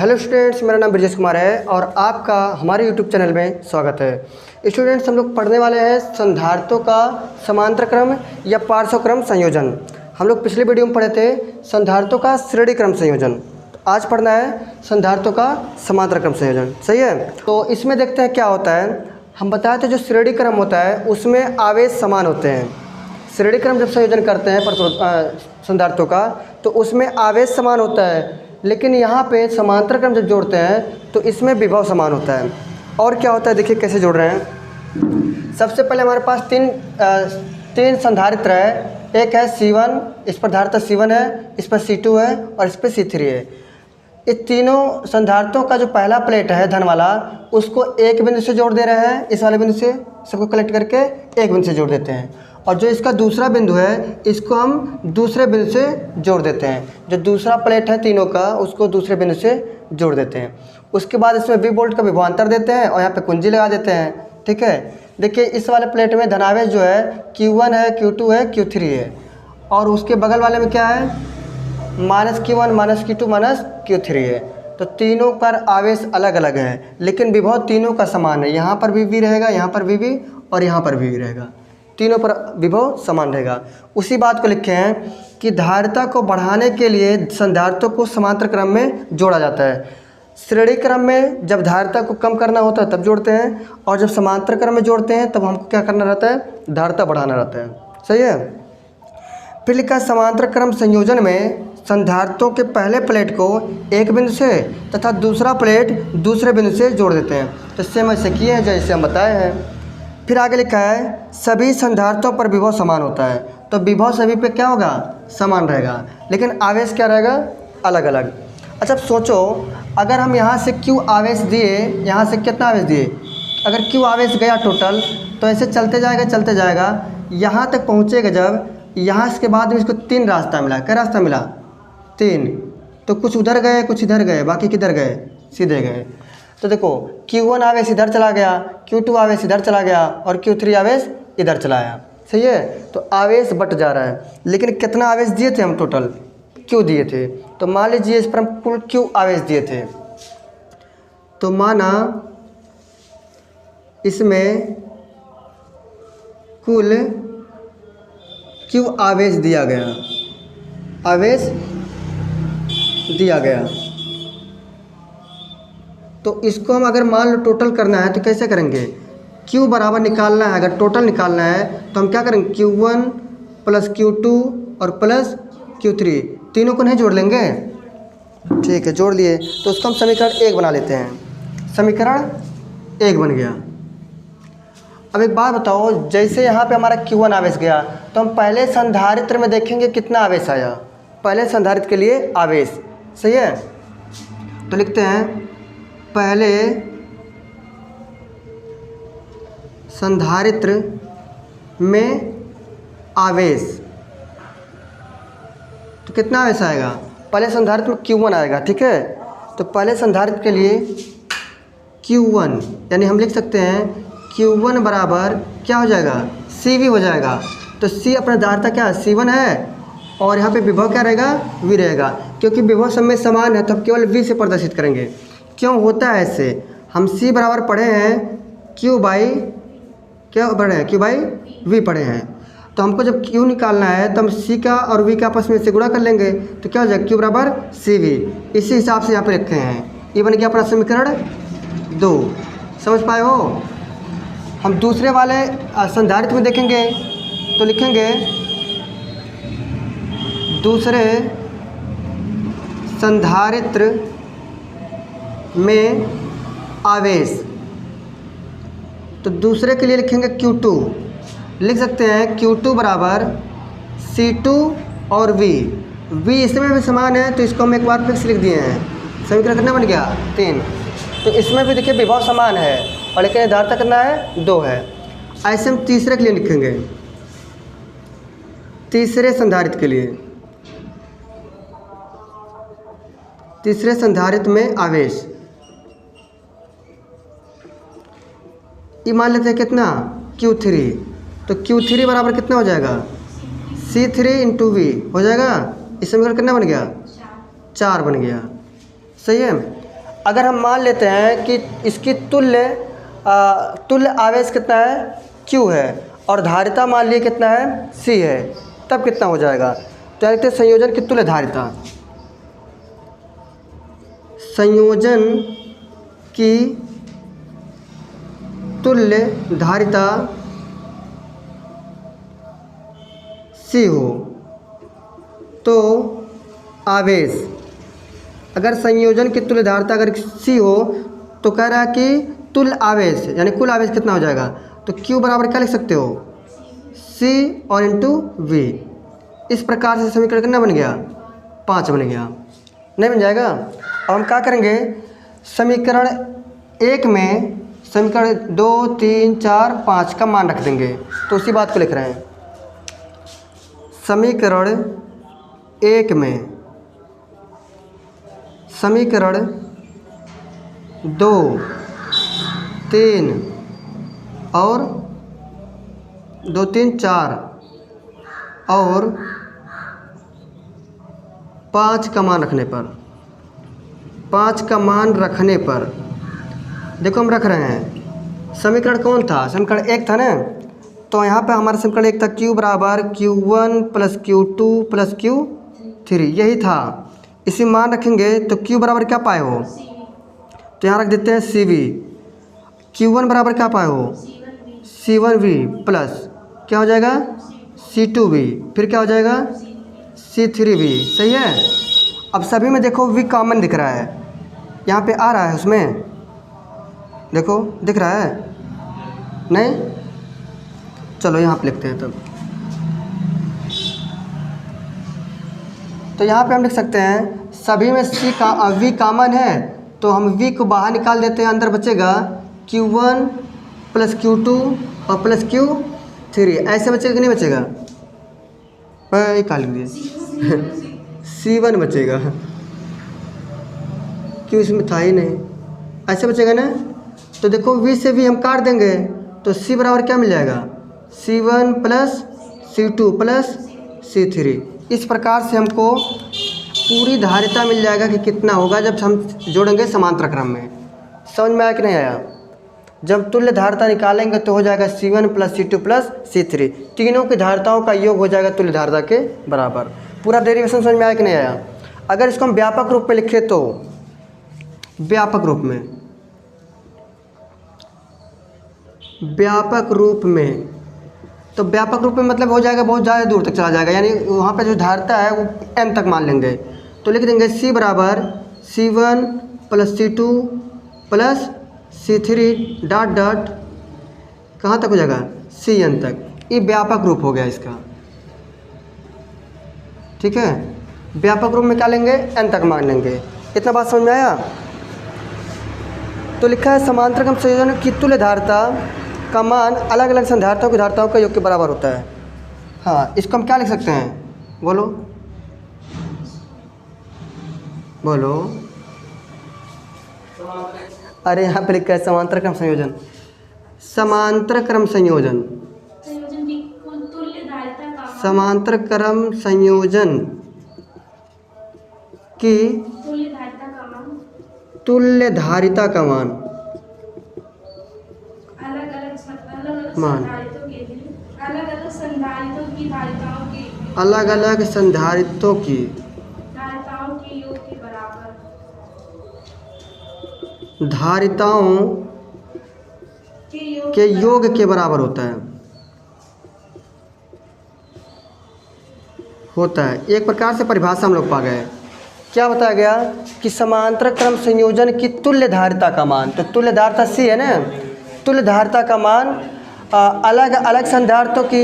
Hello students, मेरा नाम ब्रजेश कुमार है और आपका हमारे यूट्यूब चैनल में स्वागत है। स्टूडेंट्स, हम लोग पढ़ने वाले हैं संधारित्रों का समांतर क्रम या पार्श्वक्रम संयोजन। हम लोग पिछले वीडियो में पढ़े थे संधारित्रों का श्रेणी क्रम संयोजन। तो आज पढ़ना है संधारित्रों का समांतर क्रम संयोजन। सही है, तो इसमें देखते हैं क्या होता है। हम बताए थे जो श्रेणी क्रम होता है उसमें आवेश समान होते हैं। श्रेणी क्रम जब संयोजन करते हैं संधारित्रों का तो उसमें आवेश समान होता है, लेकिन यहाँ पे समांतर क्रम जब जोड़ते हैं तो इसमें विभव समान होता है। और क्या होता है देखिए कैसे जोड़ रहे हैं। सबसे पहले हमारे पास तीन संधारित्र है। एक है C1, इस पर धारिता C1 है, इस पर C2 है और इस पर C3 है। इस तीनों संधारित्रों का जो पहला प्लेट है धन वाला, उसको एक बिंदु से जोड़ दे रहे हैं। इस वाले बिंदु से सबको कलेक्ट करके एक बिंदु से जोड़ देते हैं। और जो इसका दूसरा बिंदु है इसको हम दूसरे बिंदु से जोड़ देते हैं। जो दूसरा प्लेट है तीनों का उसको दूसरे बिंदु से जोड़ देते हैं। उसके बाद इसमें V वोल्ट का विभवांतर देते हैं और यहाँ पे कुंजी लगा देते हैं। ठीक है, देखिए इस वाले प्लेट में धनावेश जो है Q1 है, Q2 है, Q3 है। और उसके बगल वाले में क्या है, -Q1, -Q2, -Q3 है। तो तीनों पर आवेश अलग अलग है, लेकिन विभव तीनों का समान है। यहाँ पर भी V रहेगा, यहाँ पर भी V और यहाँ पर भी V रहेगा। तीनों पर विभव समान रहेगा। उसी बात को लिखे हैं कि धारिता को बढ़ाने के लिए संधारित्रों को समांतर क्रम में जोड़ा जाता है। श्रेणी क्रम में जब धारिता को कम करना होता है तब जोड़ते हैं, और जब समांतर क्रम में जोड़ते हैं तब हमको क्या करना रहता है, धारिता बढ़ाना रहता है। सही है। फिर लिखा है समांतर क्रम संयोजन में संधारित्रों के पहले प्लेट को एक बिंदु से तथा दूसरा प्लेट दूसरे बिंदु से जोड़ देते हैं। तो सेम ऐसे किए हैं जैसे हम बताए हैं। फिर आगे लिखा है सभी संधारित्रों पर विभव समान होता है। तो विभव सभी पे क्या होगा, समान रहेगा, लेकिन आवेश क्या रहेगा, अलग अलग। अच्छा सोचो, अगर हम यहाँ से Q आवेश दिए, यहाँ से कितना आवेश दिए, अगर Q आवेश गया टोटल, तो ऐसे चलते जाएगा यहाँ तक पहुँचेगा। जब यहाँ इसके बाद में इसको 3 रास्ता मिला। क्या रास्ता मिला, 3। तो कुछ उधर गए, कुछ इधर गए, बाकी किधर गए, सीधे गए। तो देखो Q1 आवेश इधर चला गया, Q2 आवेश इधर चला गया और Q3 आवेश इधर चला आया। सही है, तो आवेश बट जा रहा है। लेकिन कितना आवेश दिए थे हम, टोटल Q दिए थे। तो मान लीजिए इस पर हम कुल Q आवेश दिए थे। तो माना इसमें कुल Q आवेश दिया गया, आवेश दिया गया। तो इसको हम अगर मान लो टोटल करना है तो कैसे करेंगे, Q बराबर निकालना है। अगर टोटल निकालना है तो हम क्या करेंगे, Q1 + Q2 और प्लस Q3, तीनों को नहीं जोड़ लेंगे। ठीक है, जोड़ लिए। तो उसको हम समीकरण 1 बना लेते हैं। समीकरण 1 बन गया। अब एक बात बताओ, जैसे यहाँ पे हमारा Q1 आवेश गया तो हम पहले संधारित्र में देखेंगे कितना आवेश आया, पहले संधारित्र के लिए आवेश। सही है, तो लिखते हैं पहले संधारित्र में आवेश। तो कितना आवेश आएगा, पहले संधारित्र में Q1 आएगा। ठीक है, तो पहले संधारित्र के लिए Q1 यानी हम लिख सकते हैं Q1 बराबर क्या हो जाएगा, CV हो जाएगा। तो C अपना धारिता क्या है, C1 है, और यहाँ पे विभव क्या रहेगा, V रहेगा। क्योंकि विभव सब में समान है तो हम केवल V से प्रदर्शित करेंगे। क्यों होता है ऐसे, हम C बराबर पढ़े हैं Q बाई V पढ़े हैं। तो हमको जब Q निकालना है तो हम C का और V का आपस में से गुणा कर लेंगे। तो क्या हो जाएगा, Q बराबर CV। इसी हिसाब से यहाँ पे लिखे हैं। ये बन गया अपना समीकरण 2। समझ पाए हो। हम दूसरे वाले संधारित्र में देखेंगे तो लिखेंगे दूसरे संधारित्र में आवेश। तो दूसरे के लिए लिखेंगे Q2। लिख सकते हैं Q2 बराबर C2 और V इसमें भी समान है तो इसको हम एक बार फिक्स लिख दिए हैं। समीकरण कितना बन गया, 3। तो इसमें भी देखिए विभव समान है और लेकिन धारिता कितना है, 2 है। ऐसे हम तीसरे के लिए लिखेंगे, तीसरे संधारित्र के लिए, तीसरे संधारित्र में आवेश। ये मान लेते हैं कितना, Q3। तो Q3 बराबर कितना हो जाएगा, C3 × V हो जाएगा। इस समीकरण कितना बन गया, 4 बन गया। सही है। अगर हम मान लेते हैं कि इसकी तुल्य आवेश कितना है, Q है, और धारिता मान लिए कितना है, C है, तब कितना हो जाएगा। तो देखते हैं संयोजन की तुल्य धारिता। संयोजन की तुल्य धारिता C हो तो आवेश, अगर संयोजन की तुल्य धारिता अगर C हो तो कह रहा है कि तुल्य आवेश यानी कुल आवेश कितना हो जाएगा। तो Q बराबर क्या लिख सकते हो, C और इंटू V। इस प्रकार से समीकरण कितना बन गया, 5 बन गया। नहीं बन जाएगा। अब हम क्या करेंगे, समीकरण 1 में समीकरण 2 3 4 5 का मान रख देंगे। तो उसी बात को लिख रहे हैं। समीकरण 1 में समीकरण 2 3 और 2 3 4 और 5 का मान रखने पर, 5 का मान रखने पर देखो हम रख रहे हैं। समीकरण कौन था, समीकरण 1 था ना। तो यहाँ पे हमारा समीकरण 1 था Q बराबर Q1 plus Q2 plus Q3, यही था। इसी मान रखेंगे तो Q बराबर क्या पाए हो, तो यहाँ रख देते हैं CV। Q1 बराबर क्या पाए हो, C1V प्लस क्या हो जाएगा C2V, फिर क्या हो जाएगा C3V। सही है। अब सभी में देखो V कॉमन दिख रहा है, यहाँ पे आ रहा है, उसमें देखो दिख रहा है नहीं। चलो यहाँ पे लिखते हैं तब। तो यहाँ पे हम लिख सकते हैं सभी में V कॉमन है, तो हम V को बाहर निकाल देते हैं, अंदर बचेगा Q1 प्लस Q2 और प्लस Q3। ऐसे बचेगा कि नहीं बचेगा, निकाल दीजिए C1 बचेगा, क्यों इसमें था ही नहीं, ऐसे बचेगा ना। तो देखो V से V हम काट देंगे तो C बराबर क्या मिल जाएगा, C1 plus C2 plus C3। इस प्रकार से हमको पूरी धारिता मिल जाएगा कि कितना होगा जब हम जोड़ेंगे समांतर क्रम में। समझ में आया कि नहीं आया। जब तुल्य धारिता निकालेंगे तो हो जाएगा C1 plus C2 plus C3, तीनों की धारिताओं का योग हो जाएगा तुल्य धारिता के बराबर। पूरा डेरिवेशन समझ में आया कि नहीं आया। अगर इसको हम व्यापक रूप में लिखें तो व्यापक रूप में तो व्यापक रूप में मतलब हो जाएगा बहुत ज़्यादा दूर तक चला जाएगा, यानी वहाँ पे जो धारिता है वो n तक मान लेंगे। तो लिख देंगे C बराबर C1 plus C2 plus C3 dot dot कहाँ तक हो जाएगा Cn तक। ये व्यापक रूप हो गया इसका, ठीक है। व्यापक रूप में क्या लेंगे, n तक मान लेंगे। इतना बात समझ में आया। तो लिखा है समांतर क्रम संयोजन की तुल्य धारिता का मान अलग अलग संधारिताओं की धारिताओं का योग के बराबर होता है। हाँ, इसको हम क्या लिख सकते हैं, बोलो बोलो। अरे यहाँ पे लिखा है समांतर क्रम संयोजन, समांतर क्रम संयोजन, समांतर क्रम संयोजन की तुल्य धारिता का मान अलग अलग संधारितों की धारिताओं के योग के बराबर होता है। एक प्रकार से परिभाषा हम लोग पा गए। क्या बताया गया कि समांतर क्रम संयोजन की तुल्य धारिता का मान, तो तुल्य धारिता C है ना, तुल्य धारिता का मान अलग अलग संधारितों की,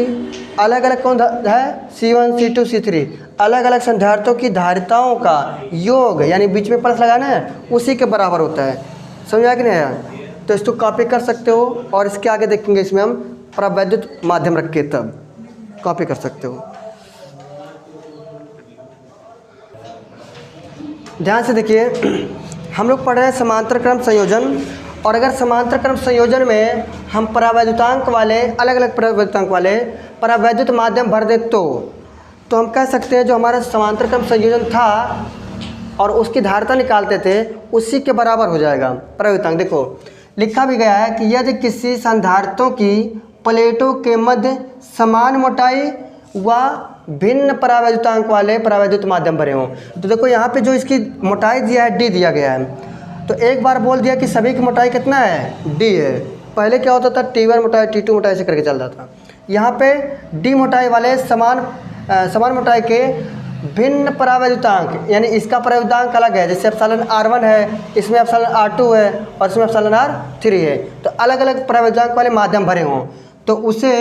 अलग अलग कौन है C1 C2 C3, अलग अलग संधारितों की धारिताओं का योग, यानी बीच में प्लस लगाना है, उसी के बराबर होता है। समझा कि नहीं आया। तो इसको कॉपी कर सकते हो और इसके आगे देखेंगे इसमें हम परावैद्युत माध्यम रख के तब कॉपी कर सकते हो। ध्यान से देखिए, हम लोग पढ़ रहे हैं समांतर क्रम संयोजन, और अगर समांतर क्रम संयोजन में हम परावैद्युतांक वाले अलग अलग परावैद्युतांक वाले परावैद्युत माध्यम भर दे तो हम कह सकते हैं जो हमारा समांतर क्रम संयोजन था और उसकी धारिता निकालते थे उसी के बराबर हो जाएगा परावैद्युतांक। देखो लिखा भी गया है कि यदि किसी संधारित्रों की प्लेटों के मध्य समान मोटाई व भिन्न परावैद्युतांक वाले परावैद्युत माध्यम भरे हों। तो देखो यहाँ पे जो इसकी मोटाई दिया है डी दिया गया है, तो एक बार बोल दिया कि सभी की मोटाई कितना है, डी है। पहले क्या होता था, T1 मोटाई T2 मोटाई से करके चलता था। यहाँ पे डी मोटाई वाले समान मोटाई के भिन्न परावैद्युतांक, यानी इसका परावैद्युतांक अलग है। जैसे एप्सिलॉन R1 है, इसमें एप्सिलॉन R2 है और इसमें एप्सिलॉन R3 है, तो अलग अलग परावैद्युतांक वाले माध्यम भरे हों तो उसे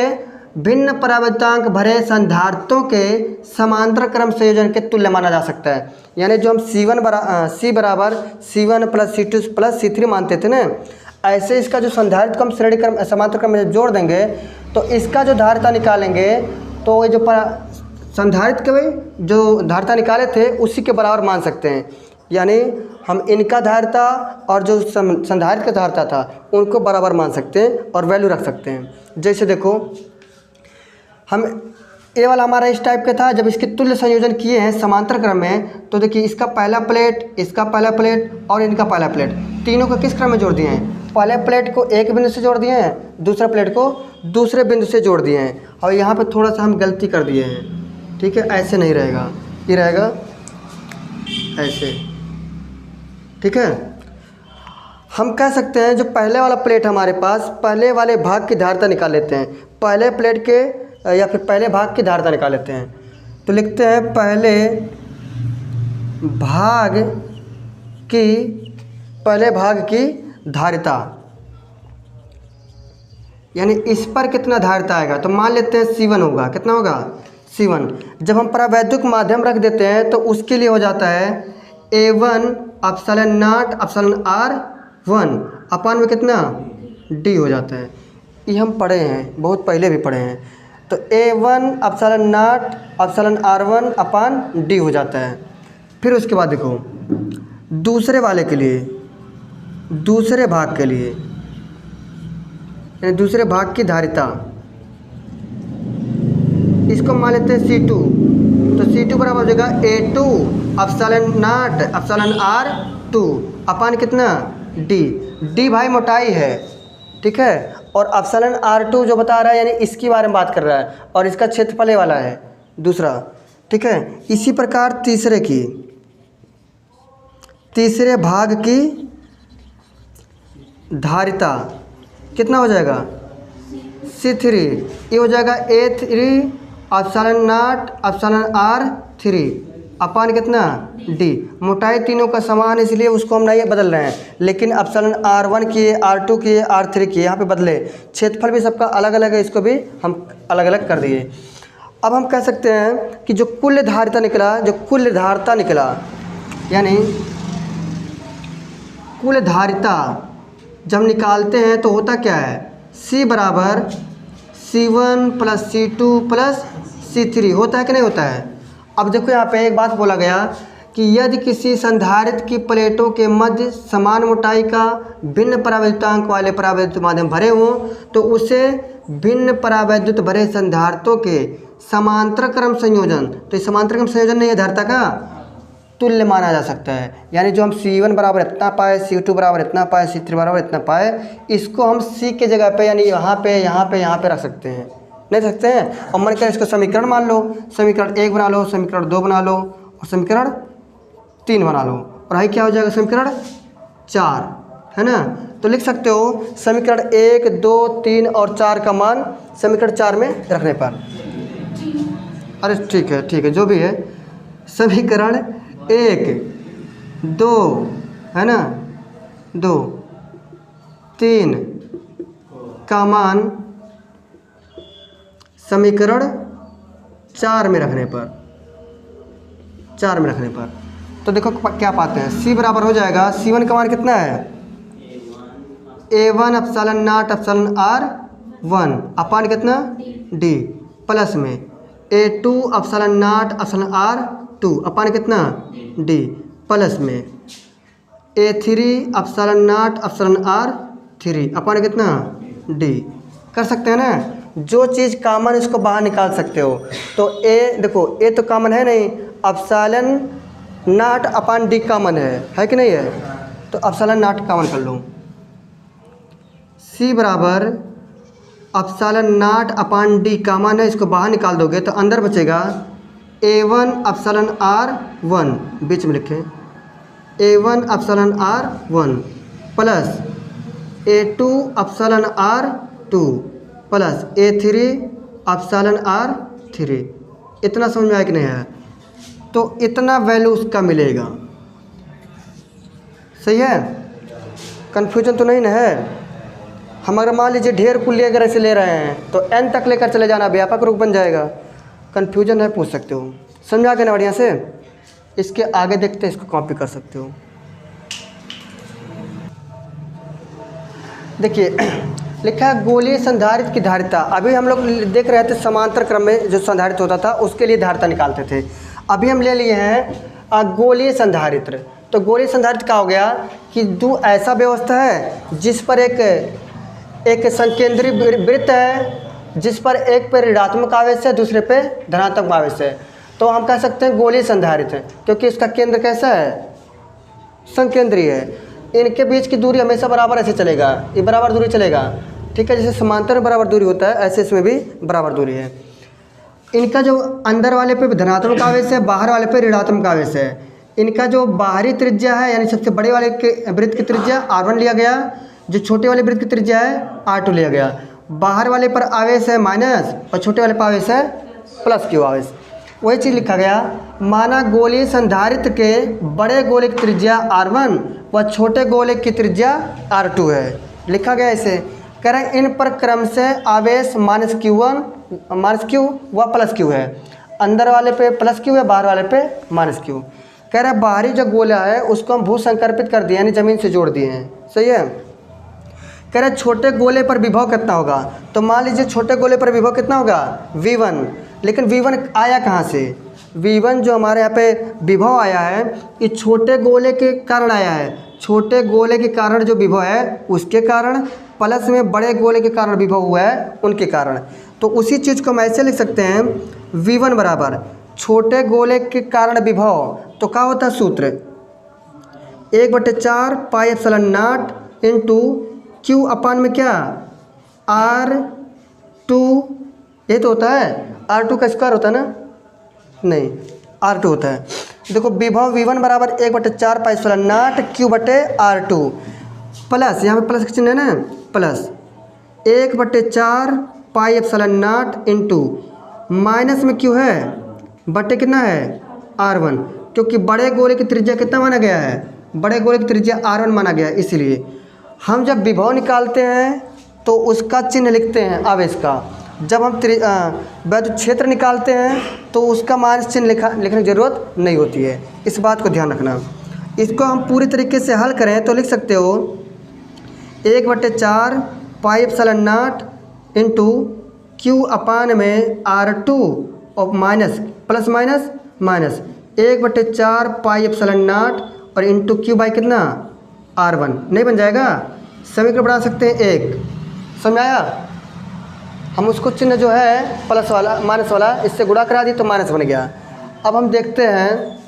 भिन्न परावैद्युतांक भरे संधारित्रों के समांतर क्रम संयोजन के तुल्य माना जा सकता है। यानी जो हम C बराबर C1 plus C2 plus C3 मानते थे ना, ऐसे इसका जो संधारित्र को हम श्रेणी क्रम समांतर क्रम में जोड़ देंगे तो इसका जो धारिता निकालेंगे तो ये जो संधारित्र के जो धारिता निकाले थे उसी के बराबर मान सकते हैं। यानी हम इनका धारिता और जो संधारित्र का धारिता था उनको बराबर मान सकते हैं और वैल्यू रख सकते हैं। जैसे देखो हम ये वाला हमारा इस टाइप का था, जब इसके तुल्य संयोजन किए हैं समांतर क्रम में, तो देखिए इसका पहला प्लेट, इसका पहला प्लेट और इनका पहला प्लेट, तीनों को किस क्रम में जोड़ दिए हैं, पहले प्लेट को एक बिंदु से जोड़ दिए हैं, दूसरा प्लेट को दूसरे बिंदु से जोड़ दिए हैं। और यहाँ पे थोड़ा सा हम गलती कर दिए हैं, ठीक है, ऐसे नहीं रहेगा, ये रहेगा ऐसे, ठीक है। हम कह सकते हैं जो पहले वाला प्लेट हमारे पास, पहले वाले भाग की धारिता निकाल लेते हैं, पहले प्लेट के या फिर पहले भाग की धारिता निकाल लेते हैं। तो लिखते हैं पहले भाग की धारिता, यानी इस पर कितना धारिता आएगा, तो मान लेते हैं C1 होगा, कितना होगा C1। जब हम परावैद्युत माध्यम रख देते हैं तो उसके लिए हो जाता है A1 epsilon not epsilon R1 अपान में कितना D हो जाता है। ये हम पढ़े हैं, बहुत पहले भी पढ़े हैं। तो A1 epsilon not epsilon R1 upon D हो जाता है। फिर उसके बाद देखो दूसरे वाले के लिए, दूसरे भाग के लिए, यानी दूसरे भाग की धारिता, इसको मान लेते हैं C2। तो C2 बराबर हो जाएगा A2 epsilon not epsilon R2 अपान कितना D भाई मोटाई है, ठीक है, और एप्सिलॉन R2 जो बता रहा है यानी इसके बारे में बात कर रहा है और इसका क्षेत्रफल ये वाला है दूसरा, ठीक है। इसी प्रकार तीसरे भाग की धारिता कितना हो जाएगा C3, ये हो जाएगा A3 epsilon not epsilon R3 अपान कितना D। मोटाई तीनों का समान इसलिए उसको हम नहीं बदल रहे हैं, लेकिन एप्सिलॉन R1 की, R2 की, R3 की यहाँ पे बदले। क्षेत्रफल भी सबका अलग अलग है, इसको भी हम अलग अलग कर दिए। अब हम कह सकते हैं कि जो कुल धारिता निकला, यानी कुल धारिता जब निकालते हैं तो होता क्या है, C बराबर C1 plus C2 plus C3 होता है कि नहीं होता है। अब देखो यहाँ पे एक बात बोला गया कि यदि किसी संधारित्र की प्लेटों के मध्य समान मोटाई का भिन्न परावैद्युतांक वाले परावैद्युत माध्यम भरे हों तो उसे भिन्न परावैद्युत भरे संधारित्रों के समांतर क्रम संयोजन, तो समांतर क्रम संयोजन नहीं है, धारिता का तुल्य माना जा सकता है। यानी जो हम C1 बराबर इतना पाए, C2 बराबर इतना पाए, C3 बराबर इतना पाए, इसको हम C के जगह पे यानी यहाँ पे रख सकते हैं, नहीं सकते हैं। और मन क्या, इसको समीकरण मान लो, समीकरण 1 बना लो, समीकरण 2 बना लो और समीकरण 3 बना लो, और यही क्या हो जाएगा समीकरण 4, है ना। तो लिख सकते हो समीकरण 1, 2, 3 और 4 का मान समीकरण 4 में रखने पर, अरे ठीक है जो भी है, समीकरण 1, 2 है ना, 2, 3 का मान समीकरण 4 में रखने पर, तो देखो क्या पाते हैं, C बराबर हो जाएगा, C1 का मान कितना है A1 epsilon not epsilon R1 अपान कितना D प्लस में A2 epsilon not epsilon R2 अपान कितना D प्लस में A3 epsilon not epsilon R3 अपान कितना D। कर सकते हैं ना, जो चीज़ कॉमन इसको बाहर निकाल सकते हो। तो A देखो, A तो कॉमन है नहीं, epsilon not upon D common है कि नहीं है? तो एप्सिलॉन नॉट कॉमन कर लो। सी बराबर epsilon not upon D common है, इसको बाहर निकाल दोगे तो अंदर बचेगा A1 एप्सिलॉन R1, बीच में लिखें A1 epsilon R1 plus A2 epsilon R2 plus A3 epsilon R3। इतना समझ में आया कि नहीं है? तो इतना वैल्यू उसका मिलेगा। सही है, कन्फ्यूजन तो नहीं ना है? हम अगर मान लीजिए ढेर कुल्ली अगर ऐसे ले रहे हैं तो n तक लेकर चले जाना, व्यापक रूप बन जाएगा। कन्फ्यूजन है, पूछ सकते हो। समझा के ना बढ़िया से? इसके आगे देखते हैं, इसको कॉपी कर सकते हो। देखिए लिखा है गोलीय संधारित्र की धारिता। अभी हम लोग देख रहे थे समांतर क्रम में जो संधारित्र होता था उसके लिए धारिता निकालते थे। अभी हम ले लिए हैं गोलीय संधारित्र। तो गोलीय संधारित्र क्या हो गया कि दो ऐसा व्यवस्था है जिस पर एक संकेंद्री वृत्त है, जिस पर एक पे ऋणात्मक आवेश है, दूसरे पे धनात्मक आवेश है। तो हम कह सकते हैं गोलीय संधारित्र, क्योंकि इसका केंद्र कैसा है? संकेंद्रीय है। इनके बीच की दूरी हमेशा बराबर ऐसे चलेगा, ये बराबर दूरी चलेगा। ठीक है, जैसे समांतर में बराबर दूरी होता है ऐसे इसमें भी बराबर दूरी है। इनका जो अंदर वाले पे धनात्मक आवेश है, बाहर वाले पे ऋणात्मक आवेश है। इनका जो बाहरी त्रिज्या है, यानी सबसे बड़े वाले के वृत्त की त्रिज्या R1 लिया गया, जो छोटे वाले वृत्त की त्रिज्या है R2 लिया गया। बाहर वाले पर आवेश है माइनस और छोटे वाले पर आवेश है प्लस क्यू आवेश। वही चीज़ लिखा गया, माना गोलीय संधारित्र के बड़े गोले की त्रिज्या R1 व छोटे गोले की त्रिज्या R2 है। लिखा गया ऐसे, कह रहे इन पर क्रम से आवेश माइनस क्यू व प्लस क्यू है। अंदर वाले पे प्लस क्यू है, बाहर वाले पे माइनस क्यू। कह रहा है बाहरी जो गोला है उसको हम भू संकर्पित कर दिए, यानी ज़मीन से जोड़ दिए हैं। सही है। कह रहे छोटे गोले पर विभव कितना होगा? तो मान लीजिए छोटे गोले पर विभव कितना होगा? V1। लेकिन V1 आया कहाँ से? V1 जो हमारे यहाँ पे विभव आया है ये छोटे गोले के कारण आया है। छोटे गोले के कारण जो विभव है उसके कारण, प्लस में बड़े गोले के कारण विभव हुआ है उनके कारण। तो उसी चीज़ को हम ऐसे लिख सकते हैं, V1 बराबर छोटे गोले के कारण विभव। तो क्या होता है सूत्र? 1/4 pi epsilon naught into Q upon में क्या R2, ये तो होता है R2 का स्क्वायर होता है ना? नहीं, R2 होता है। देखो विभव V1 बराबर 1/4 पाई एप्सिलॉन नॉट क्यू बटे R2 प्लस, यहाँ पे प्लस का चिन्ह है ना, plus 1/4 pi epsilon naught into minus में क्यू है बटे कितना है R1, क्योंकि बड़े गोले की त्रिज्या कितना माना गया है? बड़े गोले की त्रिज्या R1 माना गया है। इसलिए हम जब विभव निकालते हैं तो उसका चिन्ह लिखते हैं आवेश का। जब हम वैद्युत क्षेत्र निकालते हैं तो उसका माइनस चिन्ह लिखने की ज़रूरत नहीं होती है। इस बात को ध्यान रखना। इसको हम पूरी तरीके से हल करें तो लिख सकते हो 1/4 pi epsilon naught into Q upon में R2 और minus plus minus minus 1/4 pi epsilon naught और इंटू क्यू बाई कितना R1। नहीं बन जाएगा? समीकरण बना सकते हैं एक। समझ आया? हम उसको चिन्ह जो है प्लस वाला माइनस वाला इससे गुणा करा दी तो माइनस बन गया। अब हम देखते हैं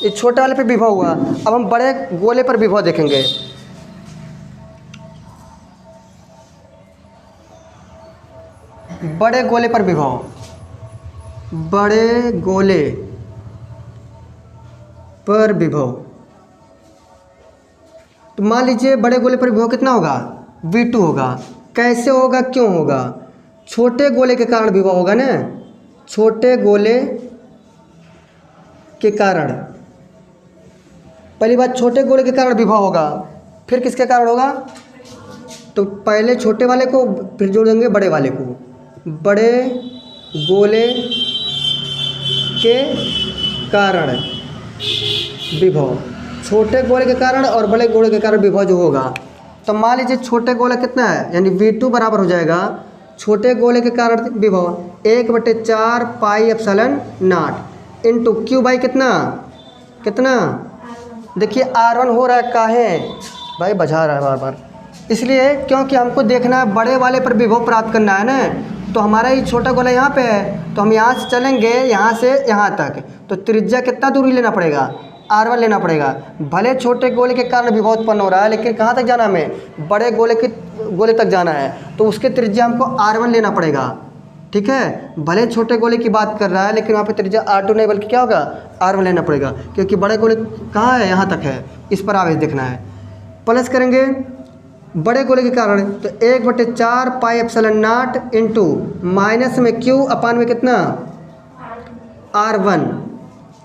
ये छोटे वाले पे विभव हुआ, अब हम बड़े गोले पर विभव देखेंगे। बड़े गोले पर विभव, बड़े गोले पर विभव, तो मान लीजिए बड़े गोले पर विभव कितना होगा? V2 होगा। कैसे होगा, क्यों होगा? छोटे गोले के कारण विभव होगा ना, छोटे गोले के कारण। पहली बात छोटे गोले के कारण विभव होगा, फिर किसके कारण होगा? तो पहले छोटे वाले को फिर जोड़ देंगे बड़े वाले को। बड़े गोले के कारण विभव, छोटे गोले के कारण और बड़े गोले के कारण विभव जो होगा। तो मान लीजिए छोटे गोले कितना है, यानी V2 बराबर हो जाएगा छोटे गोले के कारण विभव 1/4 pi epsilon naught into Q by कितना देखिए R1 हो रहा है, काहे भाई बजा रहा है बार बार, इसलिए क्योंकि हमको देखना है बड़े वाले पर विभव प्राप्त करना है ना। तो हमारा ये छोटा गोला यहाँ पे है, तो हम यहाँ से चलेंगे यहाँ से यहाँ तक, तो त्रिज्या कितना दूरी लेना पड़ेगा? R1 लेना पड़ेगा। भले छोटे गोले के कारण विभव उत्पन्न हो रहा है, लेकिन कहाँ तक जाना हमें, बड़े गोले तक जाना है, तो उसके त्रिज्या हमको R1 लेना पड़ेगा। ठीक है, भले छोटे गोले की बात कर रहा है, लेकिन वहाँ पे त्रिज्या R2 नहीं बल्कि क्या होगा, R1 लेना पड़ेगा, क्योंकि बड़े गोले कहाँ है, यहाँ तक है, इस पर आवेश देखना है। प्लस करेंगे बड़े गोले के कारण, तो 1/4 pi epsilon naught into minus में Q अपान में कितना, R1।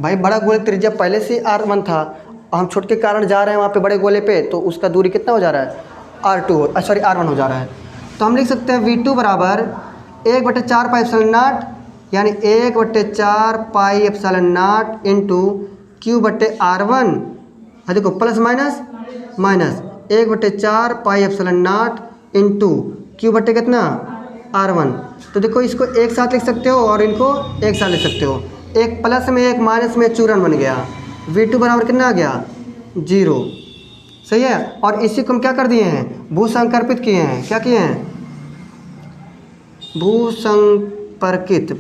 भाई बड़ा गोले त्रिज्या पहले से R1 था, हम छोटे के कारण जा रहे हैं वहाँ पे बड़े गोले पे, तो उसका दूरी कितना हो जा रहा है, R1 हो जा रहा है। तो हम लिख सकते हैं V2 बराबर 1/4 पाई एप्सिलॉन नॉट, यानी 1/4 pi epsilon naught into Q/R1। देखो plus minus minus 1/4 pi epsilon naught into Q/ कितना, R1। तो देखो इसको एक साथ लिख सकते हो और इनको एक साथ लिख सकते हो, एक प्लस में एक माइनस में चूरण बन गया। V2 बराबर कितना आ गया, 0। सही है। और इसी को हम क्या कर दिए हैं, भूसंपर्कित किए हैं। क्या किए हैं, भूसंपर्कित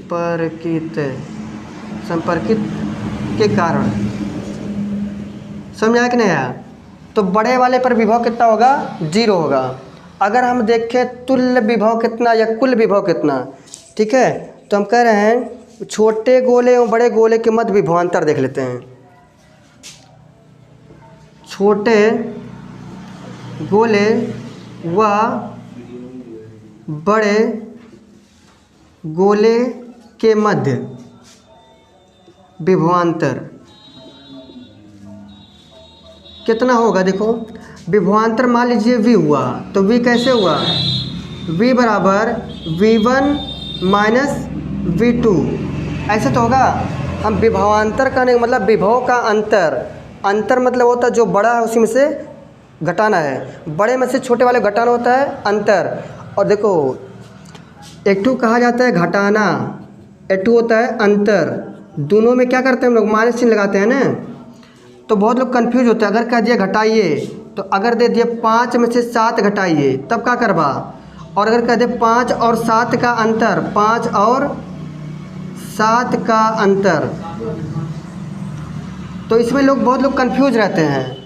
संपर्कित के कारण। समझ आया कि नहीं आया। तो बड़े वाले पर विभव कितना होगा, 0 होगा। अगर हम देखें तुल्य विभव कितना या कुल विभव कितना, ठीक है, तो हम कह रहे हैं छोटे गोले और बड़े गोले के मध्य विभवांतर देख लेते हैं। छोटे गोले व बड़े गोले के मध्य विभवांतर कितना होगा। देखो विभवांतर मान लीजिए V हुआ, तो V कैसे हुआ, V बराबर V1 माइनस V2, ऐसे तो होगा। हम विभवांतर कहने का मतलब विभव का अंतर मतलब होता है जो बड़ा है उसी में से घटाना है, बड़े में से छोटे वाले घटाना होता है अंतर। और देखो A2 कहा जाता है घटाना, A2 होता है अंतर। दोनों में क्या करते हैं हम लोग, माइनस चिन्ह लगाते हैं ना। तो बहुत लोग कंफ्यूज होते हैं, अगर कह दिया घटाइए तो अगर दे दिए 5 में से 7 घटाइए तब क्या करवा, और अगर कह दे 5 और 7 का अंतर, 5 और 7 का अंतर, तो इसमें बहुत लोग कंफ्यूज रहते हैं।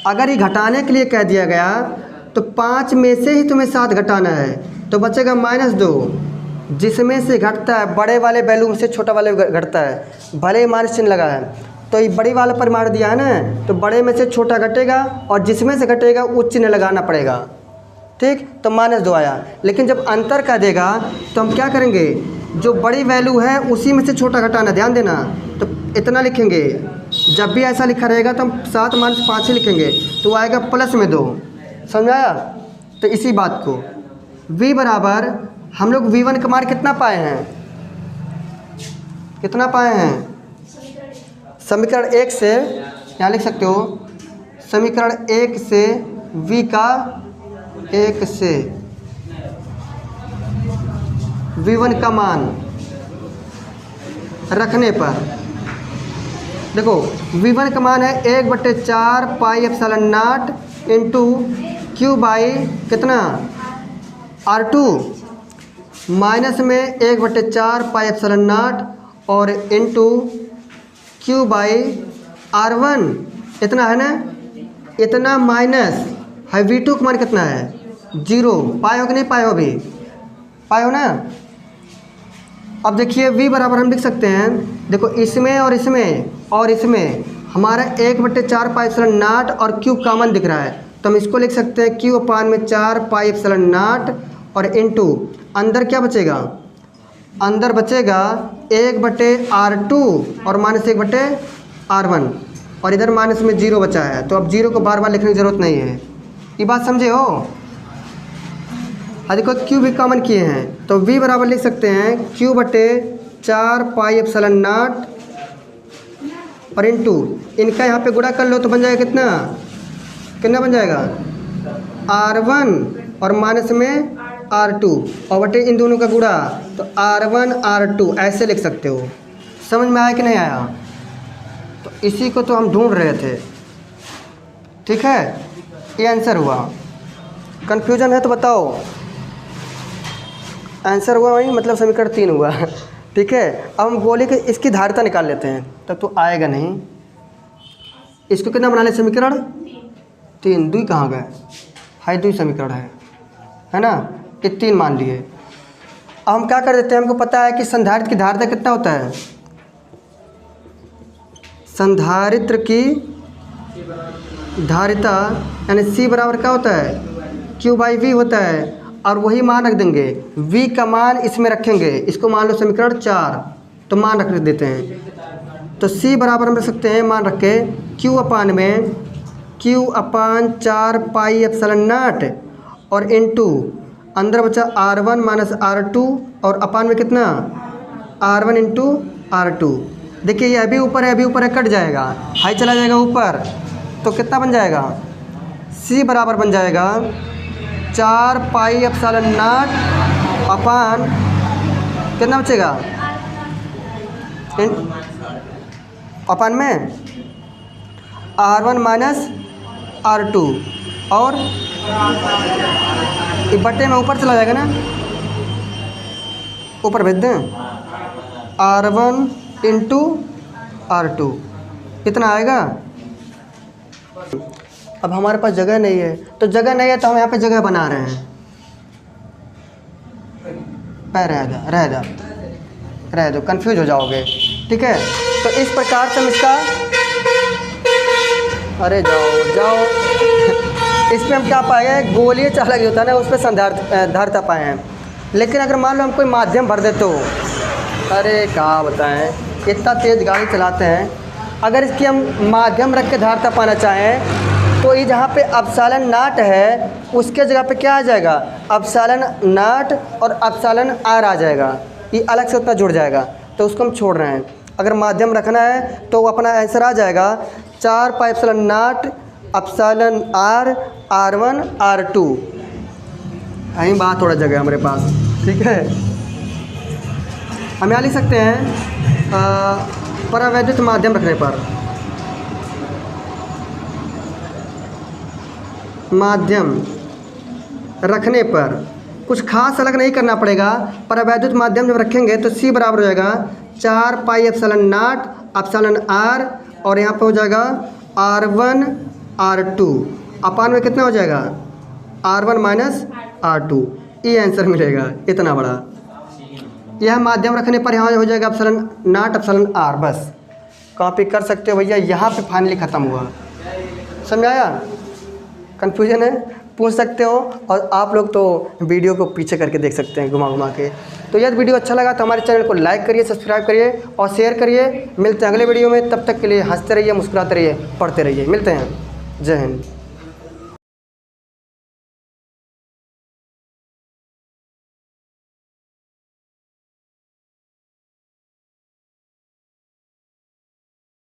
अगर ये घटाने के लिए कह दिया गया तो 5 में से ही तुम्हें 7 घटाना है, तो बचेगा -2, जिसमें से घटता है बड़े वाले वैल्यू से छोटा वाले घटता है, भले ही माइनस चिन्ह लगा है। तो ये बड़ी वाला पर मार दिया है ना, तो बड़े में से छोटा घटेगा और जिसमें से घटेगा उच्च चिन्ह लगाना पड़ेगा। ठीक, तो -2 आया। लेकिन जब अंतर का देगा तो हम क्या करेंगे, जो बड़ी वैल्यू है उसी में से छोटा घटाना, ध्यान देना। तो इतना लिखेंगे, जब भी ऐसा लिखा रहेगा तो हम 7 - 5 ही लिखेंगे, तो आएगा +2। समझाया। तो इसी बात को V बराबर हम लोग V1 का मान कितना पाए हैं, कितना पाए हैं, समीकरण 1 से यहाँ लिख सकते हो, समीकरण 1 से V का 1 से V1 का मान रखने पर देखो V1 का मान है 1/4 pi epsilon naught into Q by कितना, R2, माइनस में 1/4 पाई एप्सिलॉन नॉट और इंटू Q बाई R1, इतना है ना, इतना माइनस है। V2 का मान कितना है, 0। पाए हो कि नहीं पाए हो, अभी पाए हो ना। अब देखिए V बराबर हम लिख सकते हैं, देखो इसमें और इसमें हमारा 1/4 पाई एप्सिलॉन नॉट और Q कॉमन दिख रहा है, तो हम इसको लिख सकते हैं Q अपान में 4 पाई एप्सिलॉन नॉट और इंटू अंदर क्या बचेगा, अंदर बचेगा 1/R2 और माइनस 1/R1, और इधर माइनस में 0 बचा है। तो अब 0 को बार बार लिखने की ज़रूरत नहीं है, ये बात समझे हो। देखो Q भी कॉमन किए हैं, तो V बराबर लिख सकते हैं Q/4 पाई एप्सिलॉन नॉट और इंटू इनका यहाँ पे गुणा कर लो तो बन जाएगा कितना बन जाएगा, R1 और माइनस में R2 और बटे इन दोनों का गुणा, तो R1 R2 ऐसे लिख सकते हो। समझ में आया कि नहीं आया। तो इसी को तो हम ढूंढ रहे थे। ठीक है, ये आंसर हुआ। कन्फ्यूजन है तो बताओ। आंसर हुआ वही, मतलब समीकरण 3 हुआ। ठीक है, अब हम गोले के इसकी धारिता निकाल लेते हैं, तब तो आएगा नहीं। इसको कितना बना ले समीकरण 3। दुई कहाँ गए, हाई दुई समीकरण है ना, ये 3 मान लिए। अब हम क्या कर देते हैं, हमको पता है कि संधारित्र की धारिता कितना होता है, संधारित्र की धारिता यानी C बराबर क्या होता है, Q/V होता है। और वही मान रख देंगे, V का मान इसमें रखेंगे, इसको मान लो समीकरण 4, तो मान रख देते हैं। तो C बराबर हम रख सकते हैं मान रख के Q/4 पाई एप्सिलॉन नॉट और इनटू अंदर बचा R1 माइनस R2 और अपान में कितना R1 इंटू R2। देखिए ये अभी ऊपर है, कट जाएगा, हाई चला जाएगा ऊपर, तो कितना बन जाएगा, C बराबर बन जाएगा 4 पाई एप्सिलॉन नॉट अपान कितना बचेगा, अपान में R1 माइनस R2 और ये बट्टे में ऊपर चला जाएगा ना, ऊपर भेज दें, R1 इंटू R2 इतना आएगा। अब हमारे पास जगह नहीं है, तो जगह नहीं है तो हम यहाँ पे जगह बना रहे हैं, रह दो कंफ्यूज हो जाओगे, ठीक है। तो इस प्रकार से हम इसका, अरे जाओ इस पर हम क्या पाए हैं, गोलीय चालक होता है ना, उस पर संधारिता पाए हैं। लेकिन अगर मान लो हम कोई माध्यम भर दे तो, अरे क्या बताएं, इतना तेज़ गाड़ी चलाते हैं, अगर इसकी हम माध्यम रख के धारिता पाना चाहें तो ये जहाँ पे एप्सिलॉन नॉट है उसके जगह पे क्या आ जाएगा, एप्सिलॉन नॉट और एप्सिलॉन R आ जाएगा, ये अलग से उतना जुड़ जाएगा, तो उसको हम छोड़ रहे हैं। अगर माध्यम रखना है तो अपना आंसर आ जाएगा 4 पाई epsilon not epsilon R R1 R2। यहीं बात थोड़ा जगह हमारे पास, ठीक है। हम यहाँ लिख सकते हैं परावैद्युत माध्यम रखने पर, माध्यम रखने पर कुछ खास अलग नहीं करना पड़ेगा। परावैद्युत माध्यम जब रखेंगे तो C बराबर हो जाएगा 4 पाई एप्सिलॉन नॉट एप्सिलॉन R और यहाँ पे हो जाएगा R1 R2 अपान में कितना हो जाएगा R1 माइनस R2। ये आंसर मिलेगा इतना बड़ा। यह माध्यम रखने पर यहाँ हो जाएगा एप्सिलॉन नॉट एप्सिलॉन R। बस कॉपी कर सकते हो भैया, यहाँ पे फाइनली ख़त्म हुआ। समझ आया, कन्फ्यूजन है पूछ सकते हो, और आप लोग तो वीडियो को पीछे करके देख सकते हैं घुमा के। तो यदि वीडियो अच्छा लगा तो हमारे चैनल को लाइक करिए, सब्सक्राइब करिए और शेयर करिए। मिलते हैं अगले वीडियो में, तब तक के लिए हंसते रहिए, मुस्कुराते रहिए, पढ़ते रहिए। मिलते हैं, जय हिंद।